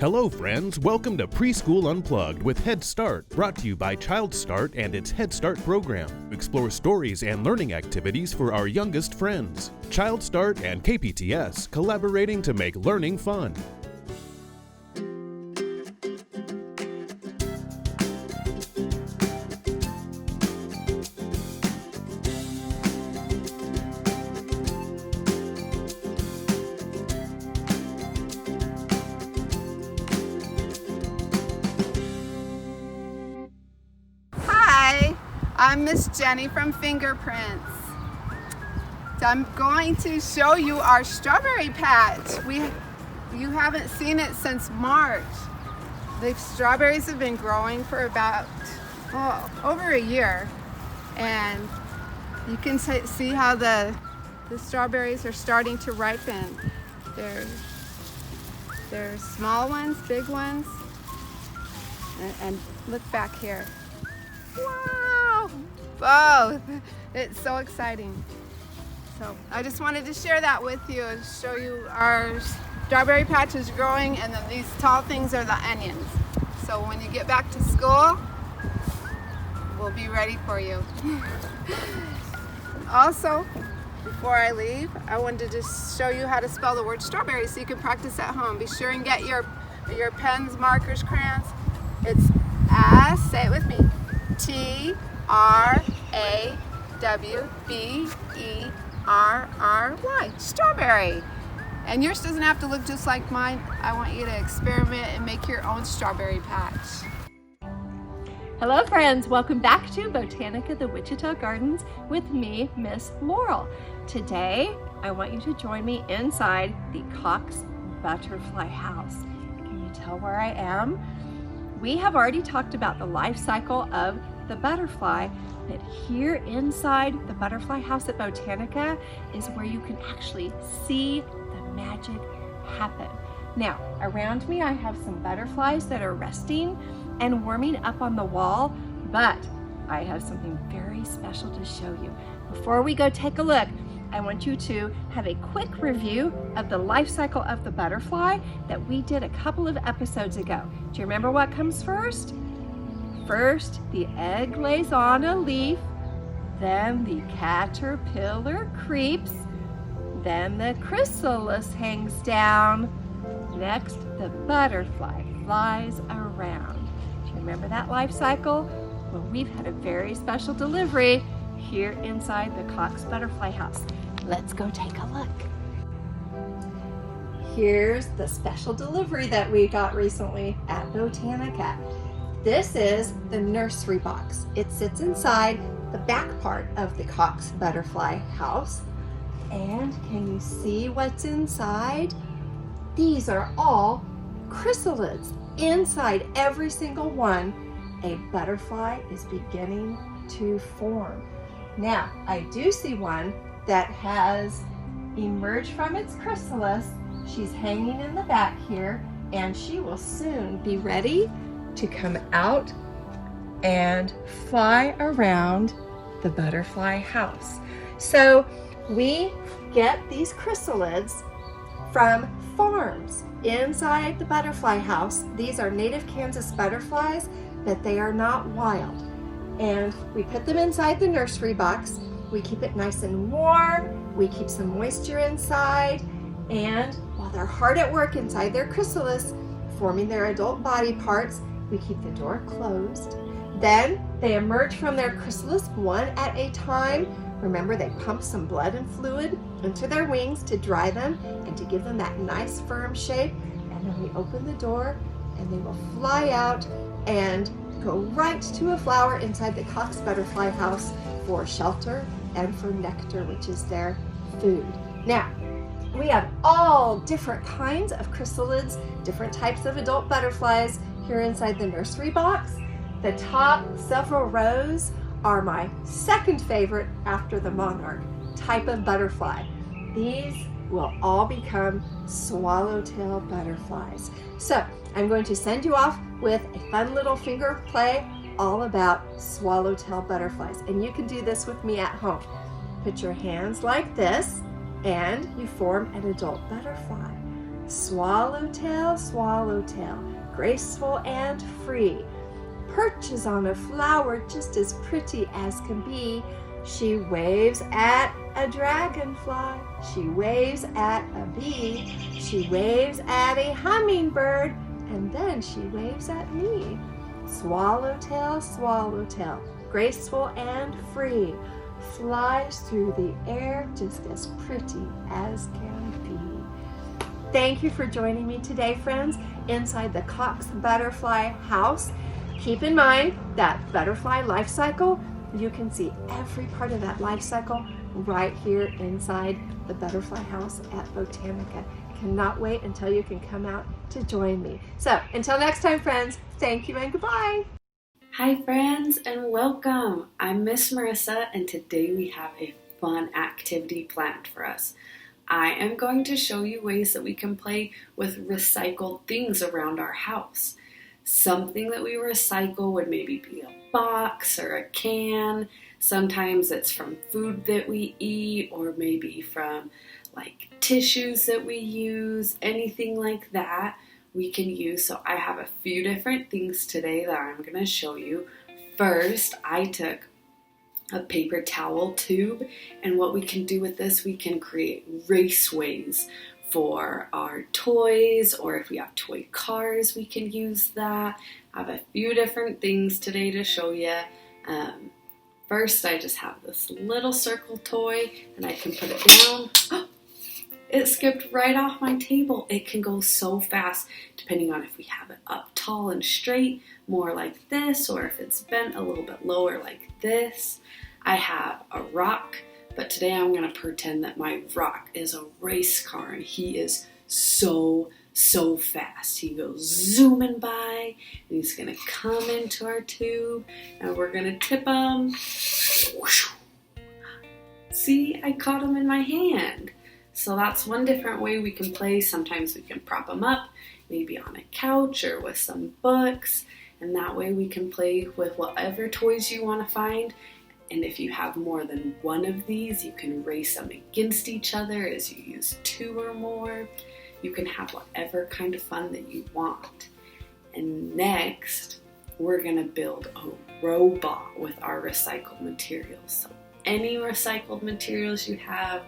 Hello friends, welcome to Preschool Unplugged with Head Start, brought to you by Child Start and its Head Start program. Explore stories and learning activities for our youngest friends. Child Start and KPTS collaborating to make learning fun. I'm Miss Jenny from Fingerprints. So I'm going to show you our strawberry patch. You haven't seen it since March. The strawberries have been growing for about over a year, and you can see how the strawberries are starting to ripen. There's small ones, big ones, and look back here. Wow, both. It's so exciting. So I just wanted to share that with you and show you our strawberry patch is growing, and then these tall things are the onions. So when you get back to school, we'll be ready for you. Also, before I leave, I wanted to just show you how to spell the word strawberry so you can practice at home. Be sure and get your pens, markers, crayons. It's say it with me. T-R-A-W-B-E-R-R-Y, strawberry. And yours doesn't have to look just like mine. I want you to experiment and make your own strawberry patch. Hello friends, welcome back to Botanica, the Wichita Gardens with me, Miss Laurel. Today, I want you to join me inside the Cox Butterfly House. Can you tell where I am? We have already talked about the life cycle of the butterfly, but here inside the butterfly house at Botanica is where you can actually see the magic happen. Now, around me I have some butterflies that are resting and warming up on the wall, but I have something very special to show you. Before we go take a look, I want you to have a quick review of the life cycle of the butterfly that we did a couple of episodes ago. Do you remember what comes first? First, the egg lays on a leaf, then the caterpillar creeps, then the chrysalis hangs down. Next, the butterfly flies around. Do you remember that life cycle? Well, we've had a very special delivery here inside the Cox Butterfly House. Let's go take a look. Here's the special delivery that we got recently at Botanica. This is the nursery box. It sits inside the back part of the Cox Butterfly House. And can you see what's inside? These are all chrysalids. Inside every single one, a butterfly is beginning to form. Now, I do see one that has emerged from its chrysalis. She's hanging in the back here, and she will soon be ready to come out and fly around the butterfly house. So we get these chrysalids from farms inside the butterfly house. These are native Kansas butterflies, but they are not wild. And we put them inside the nursery box. We keep it nice and warm. We keep some moisture inside. And while they're hard at work inside their chrysalis, forming their adult body parts, we keep the door closed. Then they emerge from their chrysalis one at a time. Remember, they pump some blood and fluid into their wings to dry them and to give them that nice firm shape. And then we open the door and they will fly out and go right to a flower inside the Cox Butterfly House for shelter and for nectar, which is their food. Now, we have all different kinds of chrysalids, different types of adult butterflies here inside the nursery box. The top several rows are my second favorite after the monarch type of butterfly. These will all become swallowtail butterflies. So I'm going to send you off with a fun little finger play all about swallowtail butterflies. And you can do this with me at home. Put your hands like this and you form an adult butterfly. Swallowtail, swallowtail, graceful and free, perches on a flower just as pretty as can be. She waves at a dragonfly, she waves at a bee, she waves at a hummingbird, and then she waves at me. Swallowtail, swallowtail, graceful and free, flies through the air just as pretty as can be. Thank you for joining me today, friends, inside the Cox Butterfly House. Keep in mind that butterfly life cycle, you can see every part of that life cycle right here inside the Butterfly House at Botanica. Cannot wait until you can come out to join me. So until next time, friends, thank you and goodbye. Hi friends and welcome. I'm Miss Marissa and today we have a fun activity planned for us. I am going to show you ways that we can play with recycled things around our house. Something that we recycle would maybe be a box or a can. Sometimes it's from food that we eat or maybe from like tissues that we use, anything like that we can use. So I have a few different things today that I'm going to show you. First, I took a paper towel tube, and what we can do with this, we can create raceways for our toys, or if we have toy cars, we can use that. I have a few different things today to show you. First, I just have this little circle toy, and I can put it down. Oh, it skipped right off my table. It can go so fast, depending on if we have it up tall and straight, more like this, or if it's bent a little bit lower like this. I have a rock, but today I'm going to pretend that my rock is a race car, and he is so fast. He goes zooming by, and he's going to come into our tube, and we're going to tip him. See, I caught him in my hand. So that's one different way we can play. Sometimes we can prop them up, maybe on a couch or with some books, and that way we can play with whatever toys you want to find. And if you have more than one of these, you can race them against each other as you use two or more. You can have whatever kind of fun that you want. And next, we're going to build a robot with our recycled materials. So any recycled materials you have,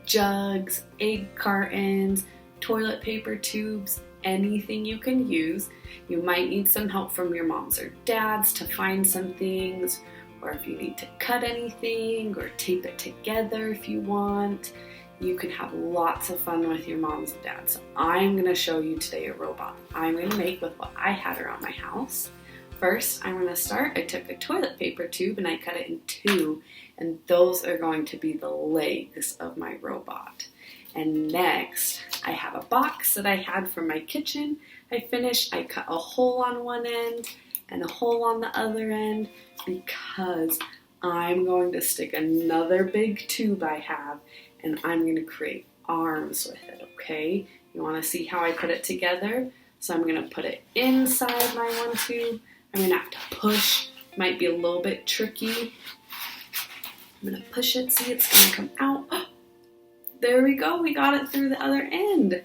jugs, egg cartons, toilet paper tubes, anything you can use. You might need some help from your moms or dads to find some things, or if you need to cut anything or tape it together if you want. You can have lots of fun with your moms and dads. So I'm going to show you today a robot I'm going to make with what I had around my house. First, I'm going to start. I took a toilet paper tube and I cut it in two, and those are going to be the legs of my robot. And next, I have a box that I had from my kitchen. I cut a hole on one end and a hole on the other end because I'm going to stick another big tube I have, and I'm going to create arms with it, okay? You want to see how I put it together? So I'm going to put it inside my one tube. I'm going to have to push. Might be a little bit tricky. I'm going to push it. See, it's going to come out. Oh, there we go. We got it through the other end.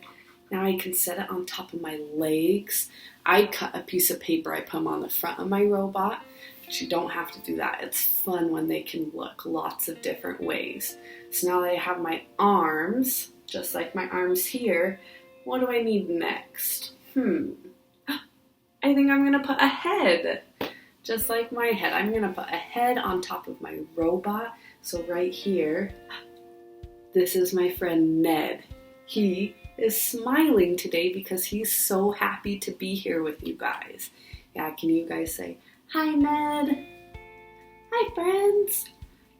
Now I can set it on top of my legs. I cut a piece of paper. I put them on the front of my robot. But you don't have to do that. It's fun when they can look lots of different ways. So now that I have my arms, just like my arms here, what do I need next? I think I'm going to put a head, just like my head. I'm going to put a head on top of my robot. So right here, this is my friend Ned. He is smiling today because he's so happy to be here with you guys. Yeah, can you guys say, hi Ned? Hi friends.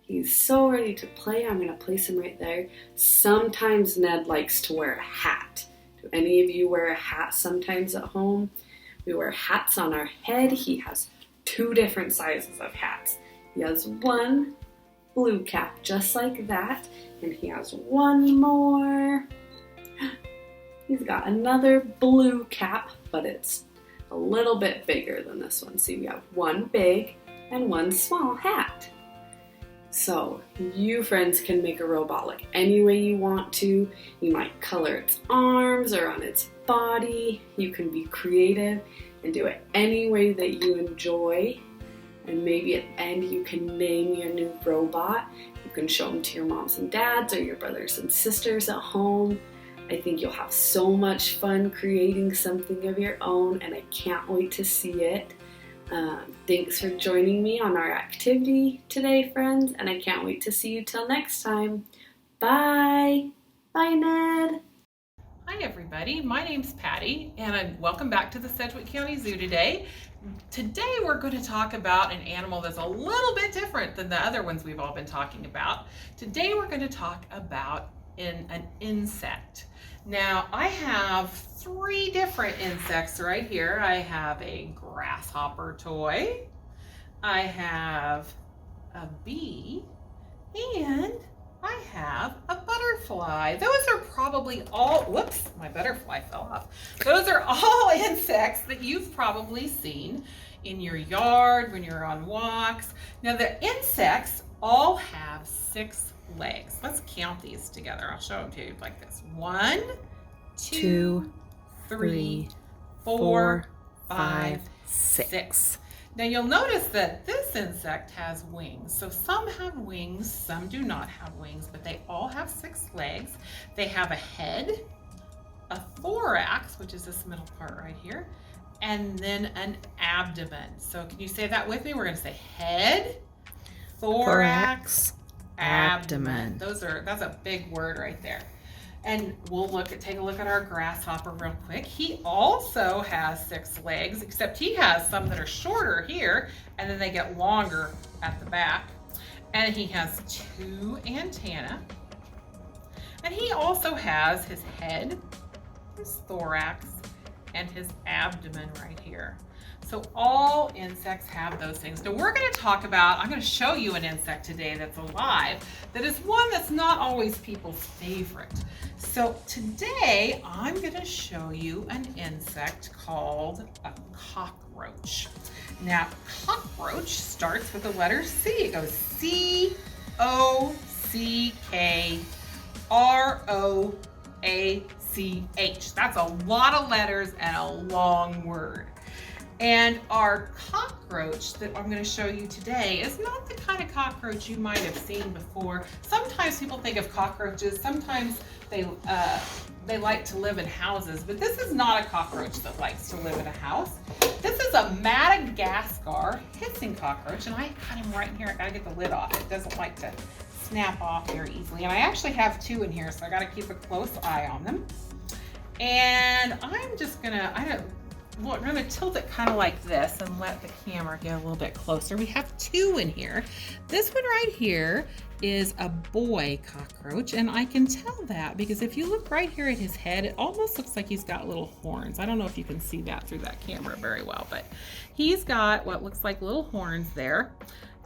He's so ready to play. I'm going to place him right there. Sometimes Ned likes to wear a hat. Do any of you wear a hat sometimes at home? We wear hats on our head. He has two different sizes of hats. He has one blue cap just like that, and he has one more. He's got another blue cap, but it's a little bit bigger than this one. See, we have one big and one small hat. So you friends can make a robot look any way you want to. You might color its arms or on its body. You can be creative and do it any way that you enjoy. And maybe at the end you can name your new robot. You can show them to your moms and dads or your brothers and sisters at home. I think you'll have so much fun creating something of your own, and I can't wait to see it. Thanks for joining me on our activity today, friends, and I can't wait to see you till next time. Bye! Bye, Ned! Hi everybody, my name's Patty and welcome back to the Sedgwick County Zoo today. Today we're going to talk about an animal that's a little bit different than the other ones we've all been talking about. Today we're going to talk about an insect. Now I have 3 different insects right here. I have a grasshopper toy, I have a bee, and I have a butterfly. Those are probably all, whoops, my butterfly fell off. Those are all insects that you've probably seen in your yard when you're on walks. Now the insects all have 6 legs. Let's count these together. I'll show them to you like this. 1, 2, 3, 4, 5, 6. Now you'll notice that this insect has wings. So some have wings, some do not have wings, but they all have 6 legs. They have a head, a thorax, which is this middle part right here, and then an abdomen. So can you say that with me? We're going to say head, thorax, abdomen. That's a big word right there. And we'll take a look at our grasshopper real quick. He also has 6 legs, except he has some that are shorter here, and then they get longer at the back. And he has 2 antennae. And he also has his head, his thorax, and his abdomen right here. So all insects have those things. Now I'm going to show you an insect today that's alive, that is one that's not always people's favorite. So today I'm going to show you an insect called a cockroach. Now cockroach starts with the letter C. It goes C-O-C-K-R-O-A-C-H. That's a lot of letters and a long word. And our cockroach that I'm going to show you today is not the kind of cockroach you might have seen before. Sometimes people think of cockroaches, sometimes they like to live in houses, but this is not a cockroach that likes to live in a house. This is a Madagascar hissing cockroach, and I got him right in here. I gotta get the lid off. It doesn't like to snap off very easily. And I actually have 2 in here, so I gotta keep a close eye on them. And I'm just gonna, we're going to tilt it kind of like this and let the camera get a little bit closer. We have 2 in here. This one right here is a boy cockroach, and I can tell that because if you look right here at his head, it almost looks like he's got little horns. I don't know if you can see that through that camera very well, but he's got what looks like little horns there.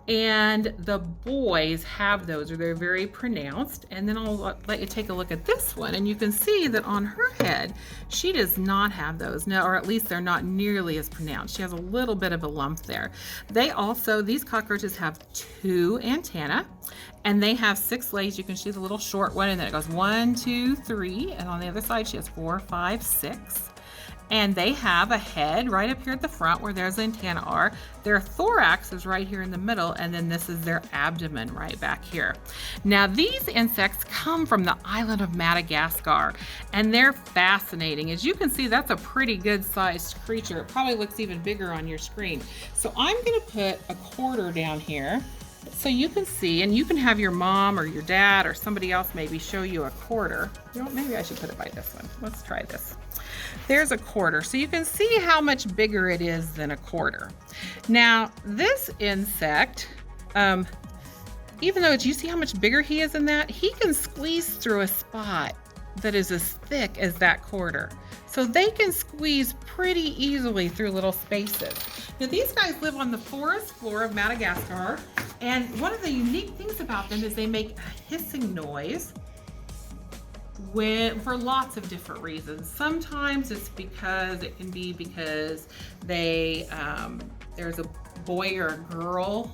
And the boys have those, or they're very pronounced. And then I'll let you take a look at this one, and you can see that on her head, she does not have those. No, or at least they're not nearly as pronounced. She has a little bit of a lump there. These cockroaches have 2 antennae, and they have 6 legs. You can see the little short one, and then it goes 1, 2, 3, and on the other side, she has 4, 5, 6. And they have a head right up here at the front where their antennae are. Their thorax is right here in the middle, and then this is their abdomen right back here. Now these insects come from the island of Madagascar, and they're fascinating. As you can see, that's a pretty good sized creature. It probably looks even bigger on your screen. So I'm gonna put a quarter down here so you can see, and you can have your mom or your dad or somebody else maybe show you a quarter. You know, maybe I should put it by this one. Let's try this. There's a quarter, so you can see how much bigger it is than a quarter. Now this insect, even though you see how much bigger he is than that, he can squeeze through a spot that is as thick as that quarter. So they can squeeze pretty easily through little spaces. Now these guys live on the forest floor of Madagascar, and one of the unique things about them is they make a hissing noise for lots of different reasons. Sometimes it can be because there's a boy or a girl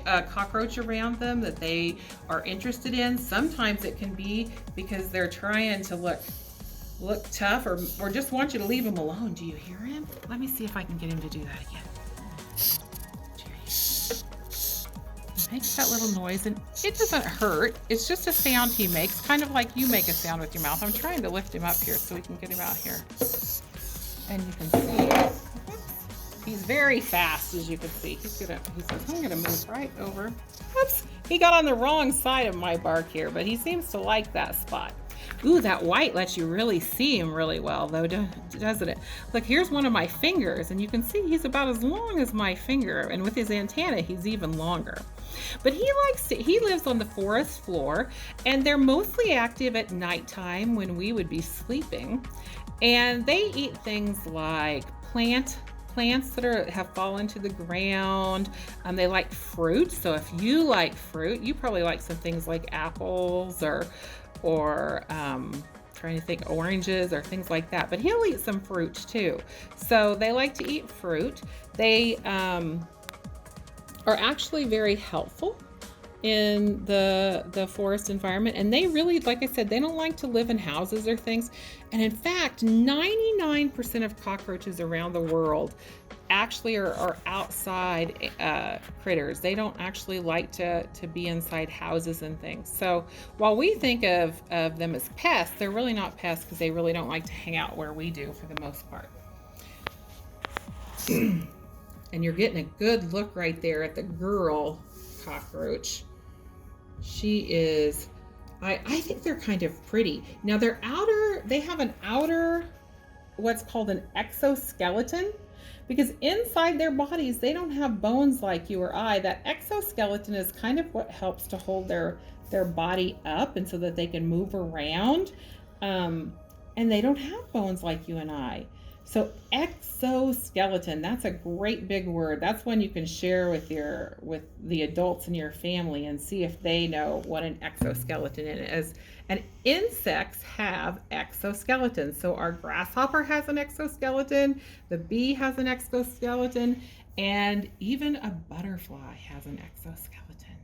cockroach around them that they are interested in. Sometimes it can be because they're trying to look tough or just want you to leave him alone. Do you hear him? Let me see if I can get him to do that again. He makes that little noise and it doesn't hurt. It's just a sound he makes, kind of like you make a sound with your mouth. I'm trying to lift him up here so we can get him out here. And you can see he's very fast, as you can see. He says, I'm gonna move right over. Oops, he got on the wrong side of my bark here, but he seems to like that spot. Ooh, that white lets you really see him really well though, doesn't it? Look, here's one of my fingers, and you can see he's about as long as my finger, and with his antenna, he's even longer. But he lives on the forest floor, and they're mostly active at nighttime when we would be sleeping. And they eat things like plants that have fallen to the ground. They like fruit. So if you like fruit, you probably like some things like apples or trying to think, oranges or things like that. But he'll eat some fruit too. So they like to eat fruit. They are actually very helpful in the forest environment, and they really, like I said, they don't like to live in houses or things. And in fact, 99% of cockroaches around the world actually are outside critters. They don't actually like to be inside houses and things. So while we think of them as pests, they're really not pests because they really don't like to hang out where we do for the most part. And you're getting a good look right there at the girl cockroach. She is, I think they're kind of pretty. Now they have an outer, what's called an exoskeleton, because inside their bodies, they don't have bones like you or I. That exoskeleton is kind of what helps to hold their body up and so that they can move around. And they don't have bones like you and I. So exoskeleton, that's a great big word. That's one you can share with the adults in your family and see if they know what an exoskeleton is. And insects have exoskeletons. So our grasshopper has an exoskeleton, the bee has an exoskeleton, and even a butterfly has an exoskeleton.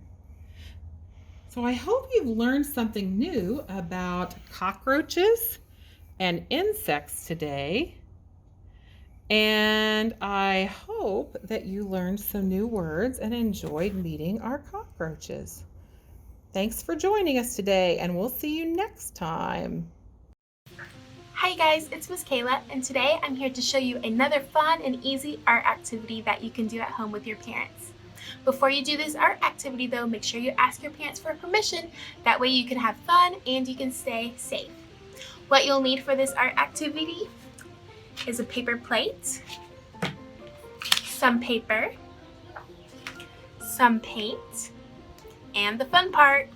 So I hope you've learned something new about cockroaches and insects today. And I hope that you learned some new words and enjoyed meeting our cockroaches. Thanks for joining us today, and we'll see you next time. Hi guys, it's Miss Kayla, and today I'm here to show you another fun and easy art activity that you can do at home with your parents. Before you do this art activity though, make sure you ask your parents for permission. That way you can have fun and you can stay safe. What you'll need for this art activity is a paper plate, some paper, some paint, and the fun part,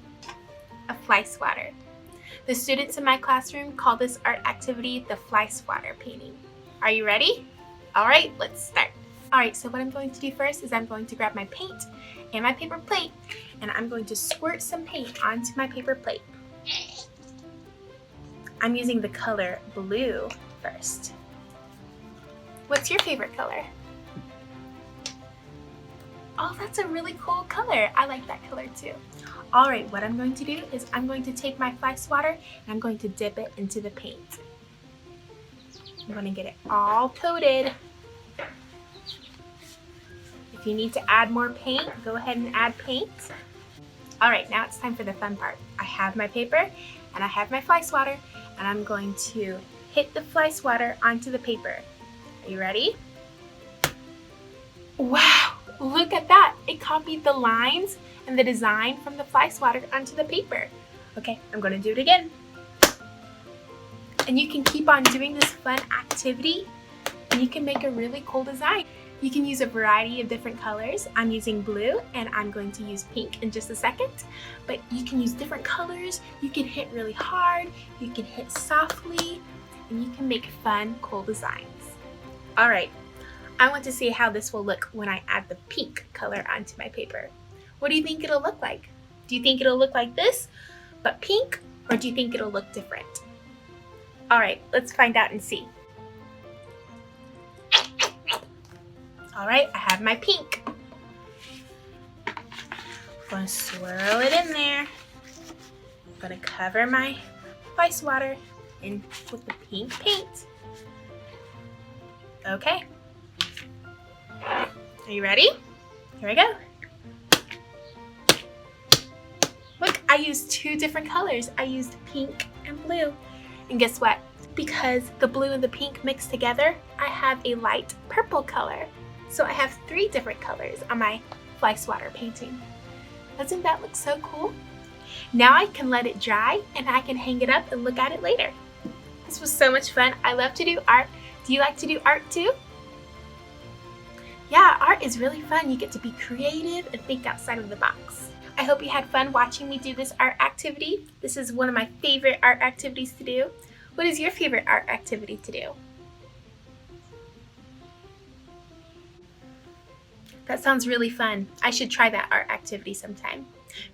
a fly swatter. The students in my classroom call this art activity the fly swatter painting. Are you ready? All right, let's start. All right, so what I'm going to do first is I'm going to grab my paint and my paper plate, and I'm going to squirt some paint onto my paper plate. I'm using the color blue first. What's your favorite color? Oh, that's a really cool color. I like that color too. All right, what I'm going to do is I'm going to take my fly swatter and I'm going to dip it into the paint. I'm going to get it all coated. If you need to add more paint, go ahead and add paint. All right, now it's time for the fun part. I have my paper and I have my fly swatter, and I'm going to hit the fly swatter onto the paper. Are you ready? Wow, look at that. It copied the lines and the design from the fly swatter onto the paper. Okay, I'm gonna do it again. And you can keep on doing this fun activity and you can make a really cool design. You can use a variety of different colors. I'm using blue and I'm going to use pink in just a second. But you can use different colors. You can hit really hard, you can hit softly, and you can make fun, cool designs. All right, I want to see how this will look when I add the pink color onto my paper. What do you think it'll look like? Do you think it'll look like this, but pink, or do you think it'll look different? All right, let's find out and see. All right, I have my pink. I'm going to swirl it in there. I'm going to cover my ice water in with the pink paint. Okay. Are you ready? Here we go. Look, I used 2 different colors. I used pink and blue. And guess what? Because the blue and the pink mixed together, I have a light purple color. So I have 3 different colors on my fly swatter painting. Doesn't that look so cool? Now I can let it dry and I can hang it up and look at it later. This was so much fun. I love to do art. Do you like to do art too? Yeah, art is really fun. You get to be creative and think outside of the box. I hope you had fun watching me do this art activity. This is one of my favorite art activities to do. What is your favorite art activity to do? That sounds really fun. I should try that art activity sometime.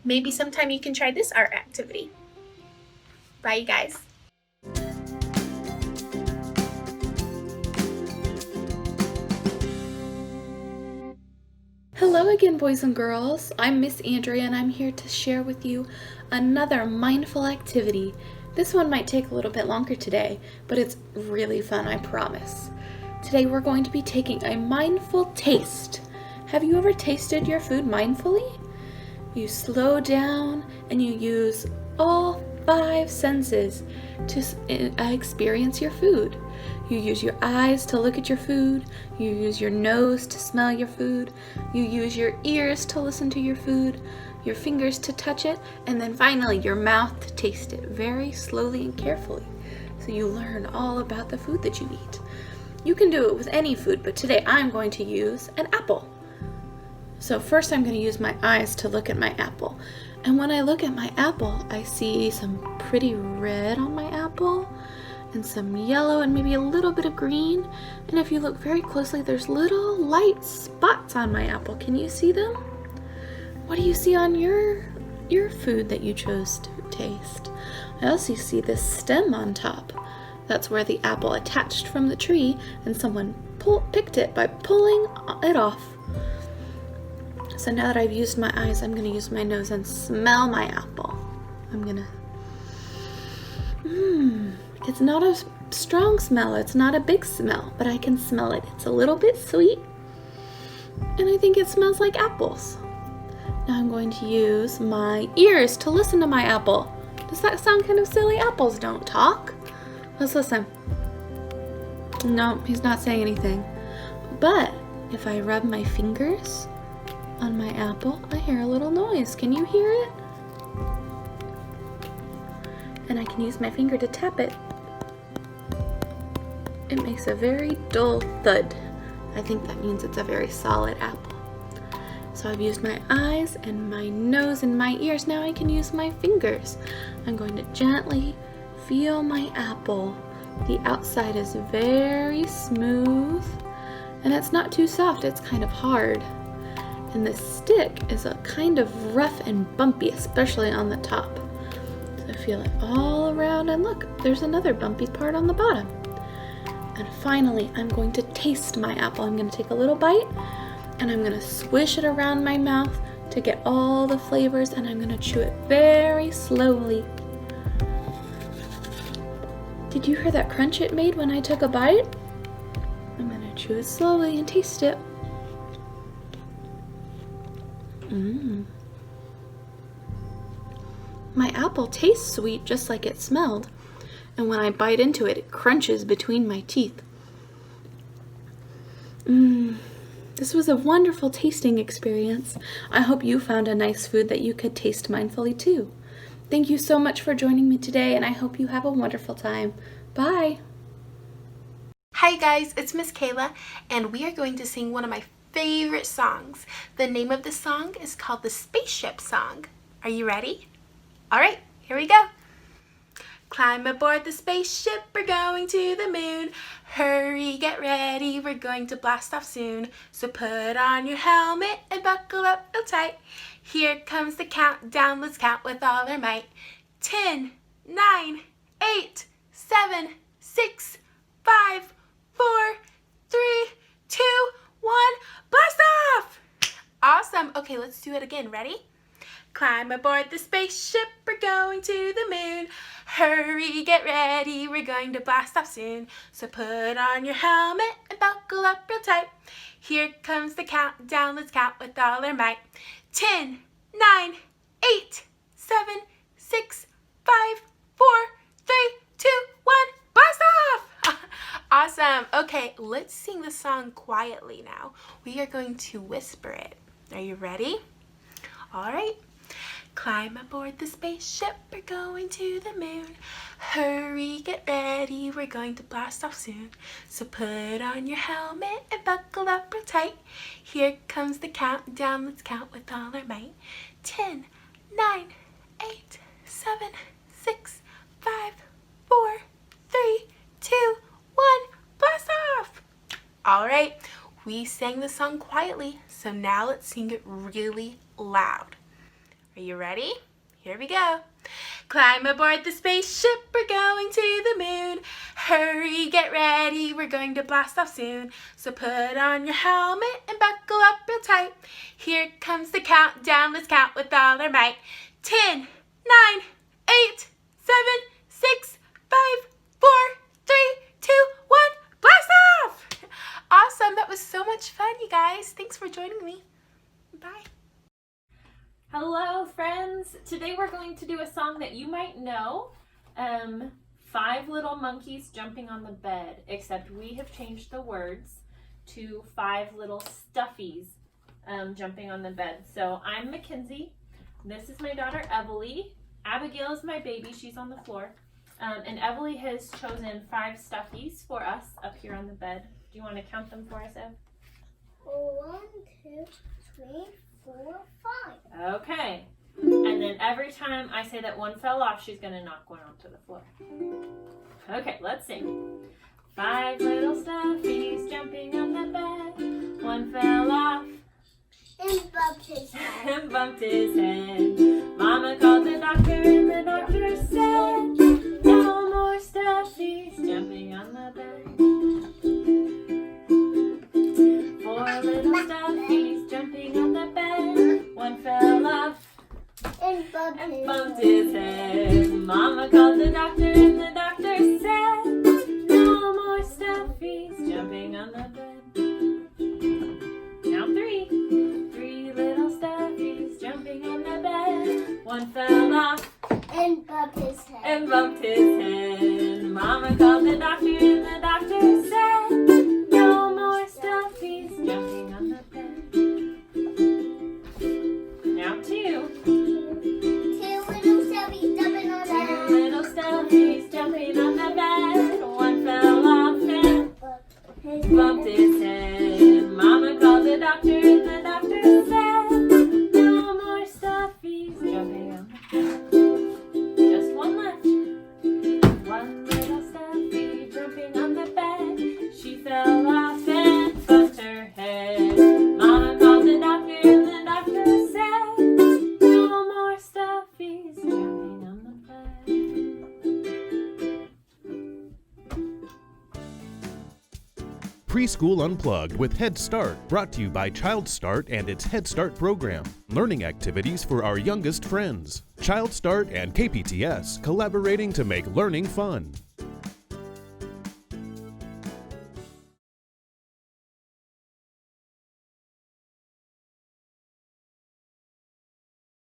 Maybe sometime you can try this art activity. Bye, you guys. Hello again, boys and girls. I'm Miss Andrea and I'm here to share with you another mindful activity. This one might take a little bit longer today, but it's really fun, I promise. Today we're going to be taking a mindful taste. Have you ever tasted your food mindfully? You slow down and you use all 5 senses to experience your food. You use your eyes to look at your food, you use your nose to smell your food, you use your ears to listen to your food, your fingers to touch it, and then finally your mouth to taste it very slowly and carefully. So you learn all about the food that you eat. You can do it with any food, but today I'm going to use an apple. So first I'm going to use my eyes to look at my apple. And when I look at my apple, I see some pretty red on my apple, and some yellow and maybe a little bit of green. And if you look very closely, there's little light spots on my apple. Can you see them? What do you see on your food that you chose to taste? I also see this stem on top. That's where the apple attached from the tree and someone picked it by pulling it off. So now that I've used my eyes, I'm going to use my nose and smell my apple. I'm going to... It's not a strong smell, it's not a big smell, but I can smell it. It's a little bit sweet, and I think it smells like apples. Now I'm going to use my ears to listen to my apple. Does that sound kind of silly? Apples don't talk. Let's listen. No, he's not saying anything. But if I rub my fingers on my apple, I hear a little noise. Can you hear it? And I can use my finger to tap it. It makes a very dull thud. I think that means it's a very solid apple. So I've used my eyes and my nose and my ears. Now I can use my fingers. I'm going to gently feel my apple. The outside is very smooth and it's not too soft, it's kind of hard. And the stick is a kind of rough and bumpy, especially on the top. So feel it all around, and look, there's another bumpy part on the bottom. And finally, I'm going to taste my apple. I'm going to take a little bite, and I'm going to swish it around my mouth to get all the flavors, and I'm going to chew it very slowly. Did you hear that crunch it made when I took a bite? I'm going to chew it slowly and taste it. My apple tastes sweet just like it smelled, and when I bite into it, it crunches between my teeth. This was a wonderful tasting experience. I hope you found a nice food that you could taste mindfully too. Thank you so much for joining me today, and I hope you have a wonderful time. Bye! Hi guys, it's Miss Kayla, and we are going to sing one of my favorite songs. The name of the song is called the Spaceship Song. Are you ready? All right, here we go. Climb aboard the spaceship, we're going to the moon. Hurry, get ready, we're going to blast off soon. So put on your helmet and buckle up real tight. Here comes the countdown, let's count with all our might. 10, 9, 8, 7, 6, 5, 4, 3, 2, 1, blast off! Awesome. Okay, let's do it again. Ready? Climb aboard the spaceship, we're going to the moon. Hurry, get ready, we're going to blast off soon. So put on your helmet and buckle up real tight. Here comes the countdown, let's count with all our might. 10, 9, 8, 7, 6, 5, 4, 3, 2, 1, blast off! Awesome. Okay, let's sing the song quietly now. We are going to whisper it. Are you ready? All right. Climb aboard the spaceship, we're going to the moon. Hurry, get ready, we're going to blast off soon. So put on your helmet and buckle up real tight. Here comes the countdown, let's count with all our might. 10, 9, 8, 7, 6, 5, 4, 3, 2, 1, blast off! All right, we sang the song quietly, so now let's sing it really loud. Are you ready? Here we go. Climb aboard the spaceship, we're going to the moon. Hurry, get ready, we're going to blast off soon. So put on your helmet and buckle up real tight. Here comes the countdown, let's count with all our might. 10, 9, 8, 7, 6, 5, 4, 3, 2, 1, blast off! Awesome, that was so much fun, you guys. Thanks for joining me. Bye. Hello friends! Today we're going to do a song that you might know, 5 Little Monkeys Jumping on the Bed, except we have changed the words to 5 Little Stuffies Jumping on the Bed. So I'm Mackenzie, this is my daughter Evelie, Abigail is my baby, she's on the floor, and Evelie has chosen 5 stuffies for us up here on the bed. Do you want to count them for us, Ev? 1, 2, 3, 4, 5. Okay. And then every time I say that one fell off, she's going to knock one onto the floor. Okay, let's sing. 5 little stuffies jumping on the bed. One fell off And bumped his head. and bumped his head. Mama called the doctor and the doctor said, no more stuffies jumping on the bed. 4 little stuffies jumping on the bed. One fell off And bumped his head. Mama called the doctor and the doctor said, no more stuffies jumping on the bed. Now 3 little stuffies jumping on the bed. One fell off And bumped his head. and bumped his head. Mama called the doctor and the doctor said, no more stuffies jumping on the bed. Now 2 Two little stuffies jumping on the bed. little stuffies jumping on the bed. One fell off and bumped his head. Mama called the doctor and the doctor said, no more stuffies jumping on the bed. Just one left. 1 little stuffy jumping on the bed. She fell off and bumped her head. Mama called the doctor and the doctor said, no more stuffies jumping on the bed. Preschool Unplugged with Head Start, brought to you by Child Start and its Head Start program. Learning activities for our youngest friends. Child Start and KPTS collaborating to make learning fun.